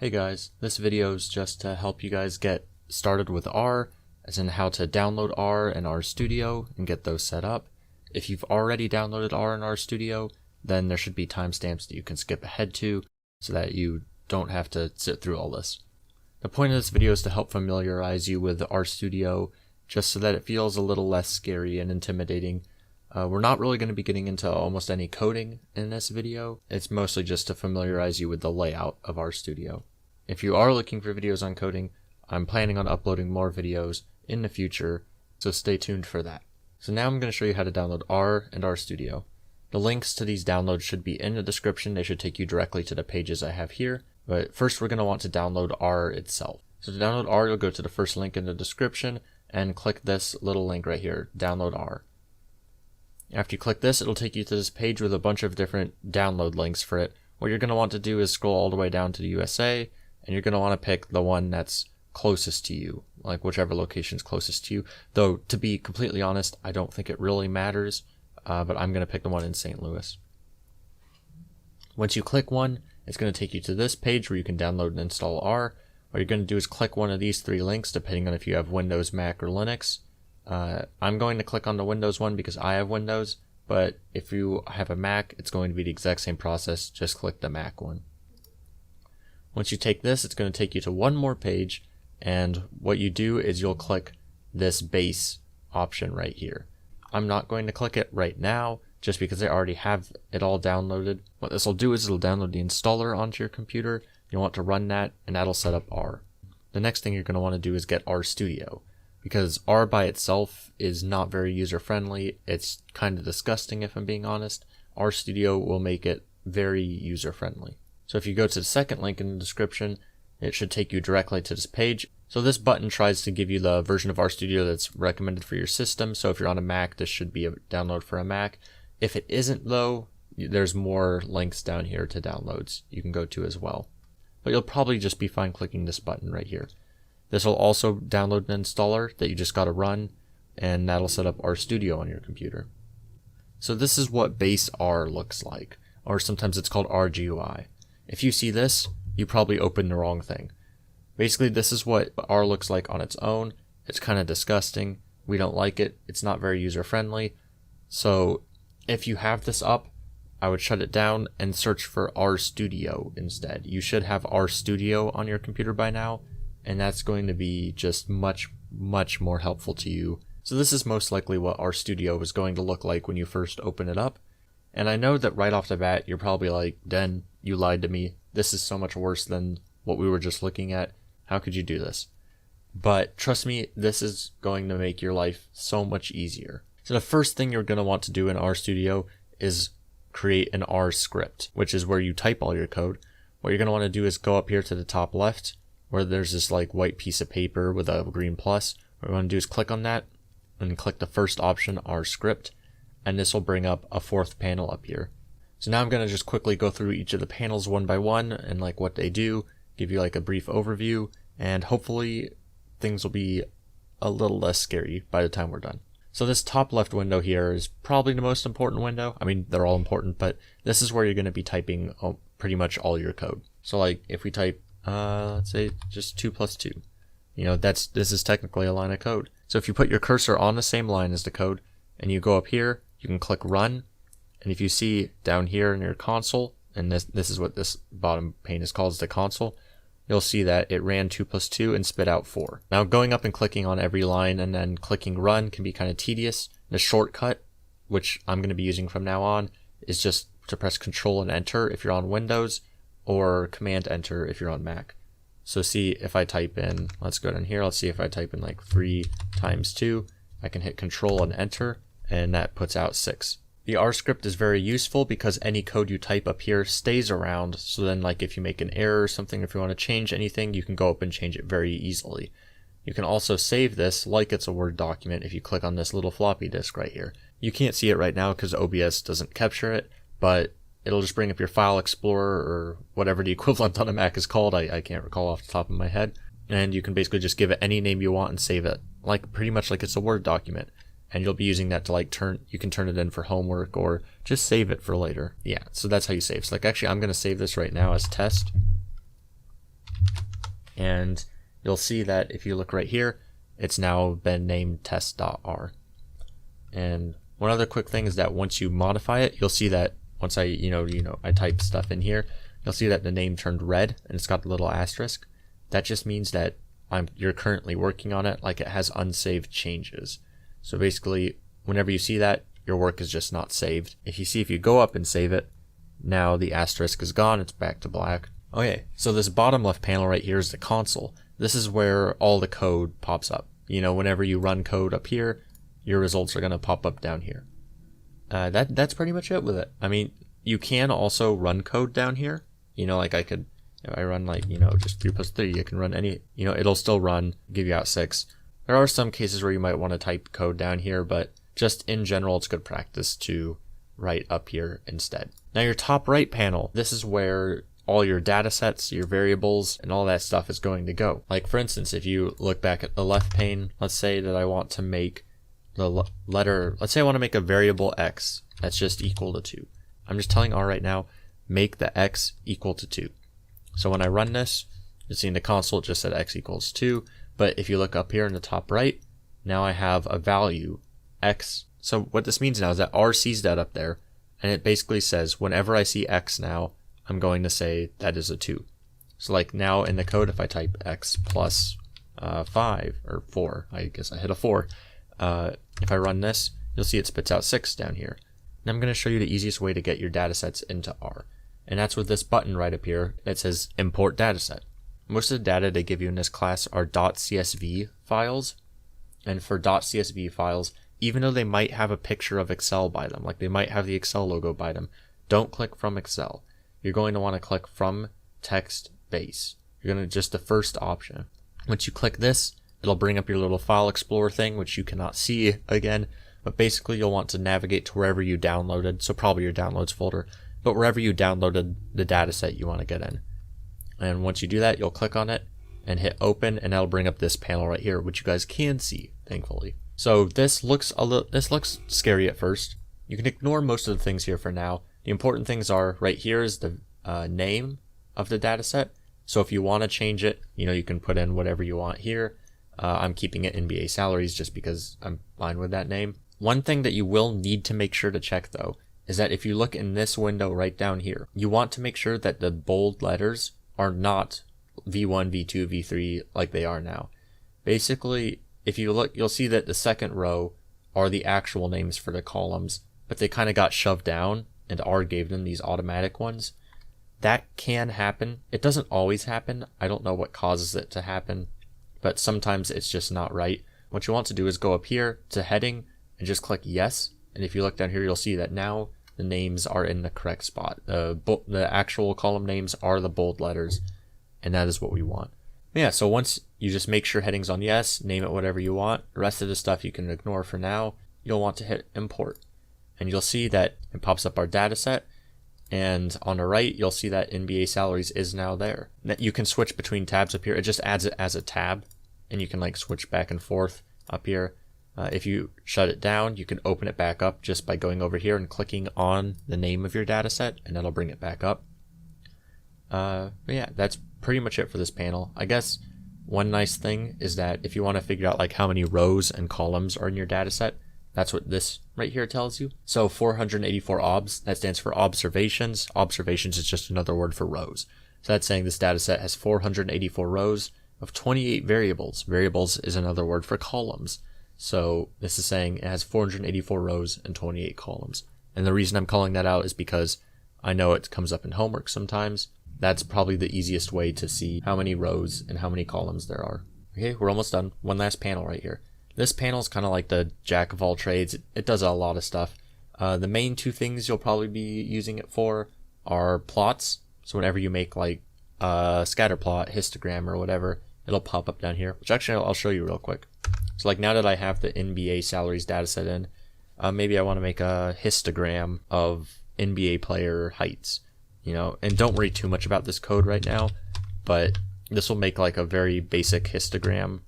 Hey guys, this video is just to help you guys get started with R, as in how to download R and RStudio and get those set up. If you've already downloaded R and RStudio, then there should be timestamps that you can skip ahead to so that you don't have to sit through all this. The point of this video is to help familiarize you with RStudio just so that it feels a little less scary and intimidating. We're not really going to be getting into almost any coding in this video. It's mostly just to familiarize you with the layout of RStudio. If you are looking for videos on coding, I'm planning on uploading more videos in the future, so stay tuned for that. So now I'm going to show you how to download R and RStudio. The links to these downloads should be in the description. They should take you directly to the pages I have here. But first we're going to want to download R itself. So to download R, you'll go to the first link in the description and click this little link right here, download R. After you click this, it'll take you to this page with a bunch of different download links for it. What you're going to want to do is scroll all the way down to the USA, and you're going to want to pick the one that's closest to you, like whichever location is closest to you. Though, to be completely honest, I don't think it really matters, but I'm going to pick the one in St. Louis. Once you click one, it's going to take you to this page where you can download and install R. What you're going to do is click one of these three links, depending on if you have Windows, Mac, or Linux. I'm going to click on the Windows one because I have Windows, but if you have a Mac, it's going to be the exact same process. Just click the Mac one. Once you take this, it's going to take you to one more page, and what you do is you'll click this base option right here. I'm not going to click it right now, just because I already have it all downloaded. What this will do is it'll download the installer onto your computer. You'll want to run that, and that'll set up R. The next thing you're going to want to do is get RStudio, because R by itself is not very user-friendly. It's kind of disgusting if I'm being honest. RStudio will make it very user-friendly. So if you go to the second link in the description, it should take you directly to this page. So this button tries to give you the version of RStudio that's recommended for your system. So if you're on a Mac, this should be a download for a Mac. If it isn't though, there's more links down here to downloads you can go to as well. But you'll probably just be fine clicking this button right here. This will also download an installer that you just got to run, and that'll set up RStudio on your computer. So this is what base R looks like, or sometimes it's called RGUI. If you see this, you probably opened the wrong thing. Basically, this is what R looks like on its own. It's kind of disgusting. We don't like it. It's not very user-friendly. So if you have this up, I would shut it down and search for RStudio instead. You should have RStudio on your computer by now, and that's going to be just much more helpful to you. So this is most likely what RStudio is going to look like when you first open it up. And I know that right off the bat, you're probably like, Den, you lied to me. This is so much worse than what we were just looking at. How could you do this? But trust me, this is going to make your life so much easier. So the first thing you're going to want to do in RStudio is create an R script, which is where you type all your code. What you're going to want to do is go up here to the top left, where there's this like white piece of paper with a green plus. What you want to do is click on that and click the first option, R script, and this will bring up a fourth panel up here. So now I'm going to just quickly go through each of the panels one by one and like what they do, give you like a brief overview, and hopefully things will be a little less scary by the time we're done. So this top left window here is probably the most important window. I mean, they're all important, but this is where you're going to be typing pretty much all your code. So like if we type, let's say just 2 plus 2, you know, this is technically a line of code. So if you put your cursor on the same line as the code and you go up here, you can click run. And if you see down here in your console, and this is what this bottom pane is called, is the console, you'll see that it ran 2 plus 2 and spit out 4. Now going up and clicking on every line and then clicking run can be kind of tedious. The shortcut, which I'm going to be using from now on, is just to press Control and Enter if you're on Windows, or Command Enter if you're on Mac. So see if I type in, let's go down here, let's see if I type in like 3 times 2, I can hit Control and Enter, and that puts out 6. The R script is very useful because any code you type up here stays around, so then like if you make an error or something, if you want to change anything, you can go up and change it very easily. You can also save this like it's a Word document if you click on this little floppy disk right here. You can't see it right now because OBS doesn't capture it, but it'll just bring up your File Explorer or whatever the equivalent on a Mac is called. I can't recall off the top of my head. And you can basically just give it any name you want and save it, like pretty much like it's a Word document. And you'll be using that to like you can turn it in for homework or just save it for later. Yeah, so that's how you save. So like actually I'm going to save this right now as test. And you'll see that if you look right here, it's now been named test.r. And one other quick thing is that once you modify it, you'll see that once I type stuff in here, you'll see that the name turned red and it's got the little asterisk. That just means that you're currently working on it, like it has unsaved changes. So basically, whenever you see that, your work is just not saved. If you go up and save it, now the asterisk is gone, it's back to black. Okay, so this bottom left panel right here is the console. This is where all the code pops up. Whenever you run code up here, your results are going to pop up down here. That's pretty much it with it. I mean, you can also run code down here. Like I could, if I run just 3 + 3, you can run any, it'll still run, give you out 6. There are some cases where you might want to type code down here, but just in general, it's good practice to write up here instead. Now your top right panel, this is where all your data sets, your variables, and all that stuff is going to go. Like for instance, if you look back at the left pane, let's say that I want to make the letter, let's say I want to make a variable x that's just equal to 2. I'm just telling R right now, make the x equal to 2. So when I run this, you'll see in the console it just said x equals 2, but if you look up here in the top right, now I have a value x. So what this means now is that R sees that up there, and it basically says whenever I see x now, I'm going to say that is a 2. So like now in the code, if I type x plus 5 or 4, I guess I hit a 4. If I run this, you'll see it spits out 6 down here. And I'm going to show you the easiest way to get your datasets into R. And that's with this button right up here that says import dataset. Most of the data they give you in this class are .csv files. And for .csv files, even though they might have a picture of Excel by them, like they might have the Excel logo by them, don't click from Excel. You're going to want to click from text base. You're going to just the first option. Once you click this, it'll bring up your little file explorer thing, which you cannot see again, but basically you'll want to navigate to wherever you downloaded, so probably your downloads folder, but wherever you downloaded the data set you want to get in. And once you do that, you'll click on it and hit open, and that'll bring up this panel right here, which you guys can see, thankfully. So this looks scary at first. You can ignore most of the things here for now. The important things are right here is the name of the data set. So if you want to change it, you can put in whatever you want here. I'm keeping it NBA salaries just because I'm fine with that name. One thing that you will need to make sure to check though, is that if you look in this window right down here, you want to make sure that the bold letters are not V1, V2, V3 like they are now. Basically, if you look, you'll see that the second row are the actual names for the columns, but they kind of got shoved down and R gave them these automatic ones. That can happen. It doesn't always happen. I don't know what causes it to happen, but sometimes it's just not right. What you want to do is go up here to heading and just click yes. And if you look down here, you'll see that now the names are in the correct spot. The actual column names are the bold letters, and that is what we want. Yeah, so once you just make sure heading's on yes, name it whatever you want. The rest of the stuff you can ignore for now. You'll want to hit import. And you'll see that it pops up our data set. And on the right, you'll see that NBA salaries is now there. You can switch between tabs up here. It just adds it as a tab, and you can like switch back and forth up here. If you shut it down, you can open it back up just by going over here and clicking on the name of your data set, and that'll bring it back up. But yeah, that's pretty much it for this panel. I guess one nice thing is that if you want to figure out like how many rows and columns are in your data set, that's what this right here tells you. So 484 obs, that stands for observations. Observations is just another word for rows. So that's saying this data set has 484 rows of 28 variables. Variables is another word for columns. So this is saying it has 484 rows and 28 columns. And the reason I'm calling that out is because I know it comes up in homework sometimes. That's probably the easiest way to see how many rows and how many columns there are. Okay, we're almost done. One last panel right here. This panel is kind of like the jack of all trades. It does a lot of stuff. The main two things you'll probably be using it for are plots. So whenever you make like a scatter plot, histogram, or whatever, it'll pop up down here, which actually I'll show you real quick. So like now that I have the NBA salaries data set in, maybe I want to make a histogram of NBA player heights, and don't worry too much about this code right now, but this will make like a very basic histogram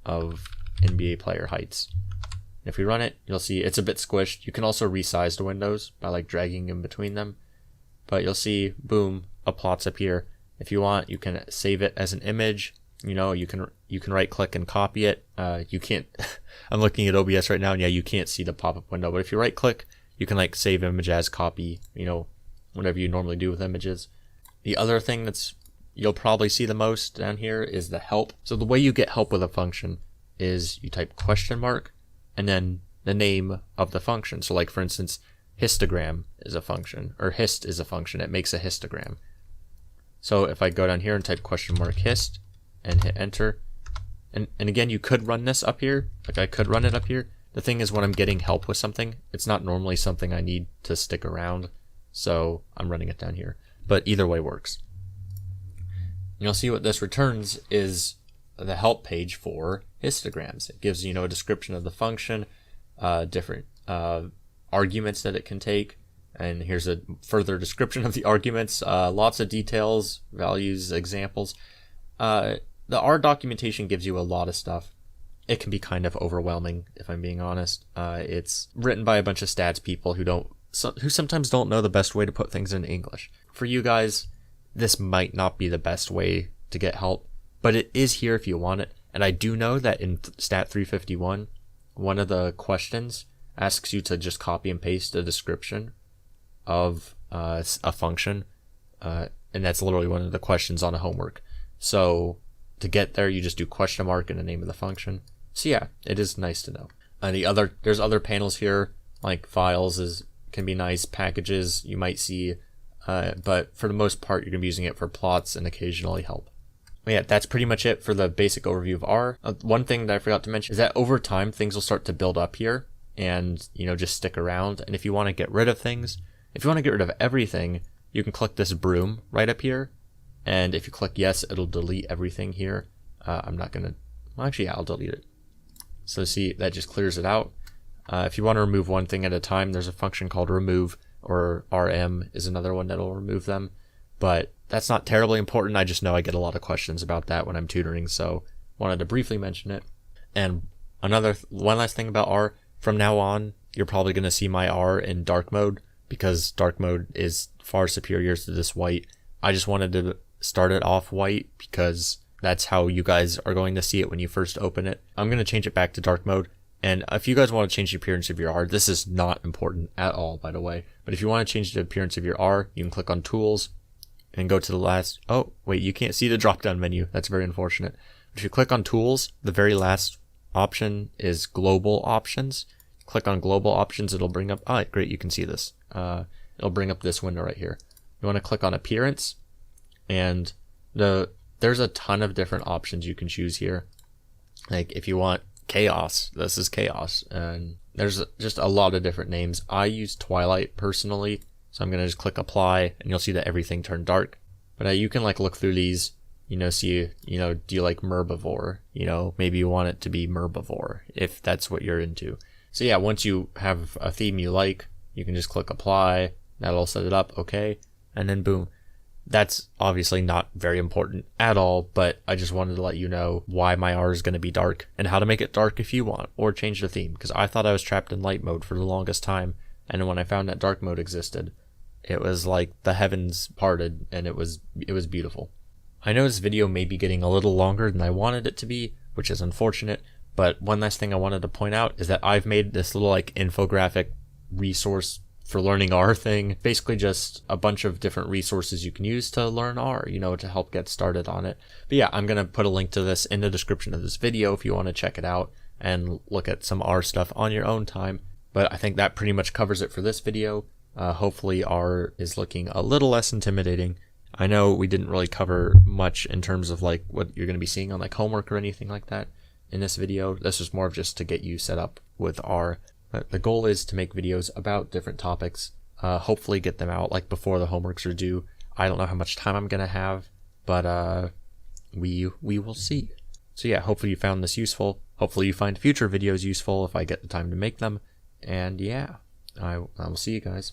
of NBA player heights. If we run it, you'll see it's a bit squished. You can also resize the windows by like dragging in between them, but you'll see, boom, a plot's up here. If you want, you can save it as an image, you can right click and copy it. You can't, I'm looking at OBS right now and yeah, you can't see the pop-up window, but if you right click, you can like save image as, copy, whatever you normally do with images. The other thing you'll probably see the most down here is the help. So the way you get help with a function is you type question mark and then the name of the function. So like for instance, histogram is a function, or hist is a function. It makes a histogram. So if I go down here and type question mark hist and hit enter, and again, you could run this up here, like I could run it up here. The thing is, when I'm getting help with something, it's not normally something I need to stick around, so I'm running it down here. But either way works. You'll see what this returns is the help page for histograms. It gives a description of the function, different arguments that it can take, and here's a further description of the arguments, lots of details, values, examples. The R documentation gives you a lot of stuff. It can be kind of overwhelming, if I'm being honest. It's written by a bunch of stats people who sometimes don't know the best way to put things in English. For you guys, this might not be the best way to get help, but it is here if you want it. And I do know that in Stat 351, one of the questions asks you to just copy and paste a description of a function, and that's literally one of the questions on a homework. So to get there, you just do question mark and the name of the function. So yeah, it is nice to know. There's other panels here, like files can be nice, packages you might see, but for the most part, you're gonna be using it for plots and occasionally help. But yeah, that's pretty much it for the basic overview of R. One thing that I forgot to mention is that over time, things will start to build up here and, just stick around. And if you want to get rid of things, if you want to get rid of everything, you can click this broom right up here. And if you click yes, it'll delete everything here. I'm not going to, well, actually, yeah, I'll delete it. So see, that just clears it out. If you want to remove one thing at a time, there's a function called remove, or RM is another one that'll remove them. But that's not terribly important. I just know I get a lot of questions about that when I'm tutoring, so wanted to briefly mention it. And one last thing about R, from now on, you're probably going to see my R in dark mode, because dark mode is far superior to this white. I just wanted to start it off white because that's how you guys are going to see it when you first open it. I'm going to change it back to dark mode. And if you guys want to change the appearance of your R, this is not important at all, by the way. But if you want to change the appearance of your R, you can click on Tools and go to the last. Oh, wait, you can't see the drop-down menu. That's very unfortunate. If you click on Tools, the very last option is Global Options. Click on Global Options, it'll bring up. Oh, great, you can see this. It'll bring up this window right here. You want to click on Appearance, and there's a ton of different options you can choose here. Like if you want Chaos, this is Chaos, and there's just a lot of different names. I use Twilight personally, so I'm gonna just click Apply, and you'll see that everything turned dark. But you can like look through these, see, do you like Merbivore? Maybe you want it to be Merbivore if that's what you're into. So yeah, once you have a theme you like, you can just click Apply. That'll set it up, okay, and then boom. That's obviously not very important at all, but I just wanted to let you know why my R is going to be dark and how to make it dark if you want, or change the theme, because I thought I was trapped in light mode for the longest time, and when I found that dark mode existed, it was like the heavens parted, and it was beautiful. I know this video may be getting a little longer than I wanted it to be, which is unfortunate, but one last thing I wanted to point out is that I've made this little like infographic resource for learning R thing, basically just a bunch of different resources you can use to learn R, to help get started on it. But yeah, I'm going to put a link to this in the description of this video if you want to check it out and look at some R stuff on your own time. But I think that pretty much covers it for this video. Hopefully R is looking a little less intimidating. I know we didn't really cover much in terms of like what you're going to be seeing on like homework or anything like that in this video. This was more of just to get you set up with R. The goal is to make videos about different topics, hopefully get them out like before the homeworks are due. I don't know how much time I'm going to have, but we will see. So yeah, hopefully you found this useful. Hopefully you find future videos useful if I get the time to make them. And yeah, I will see you guys.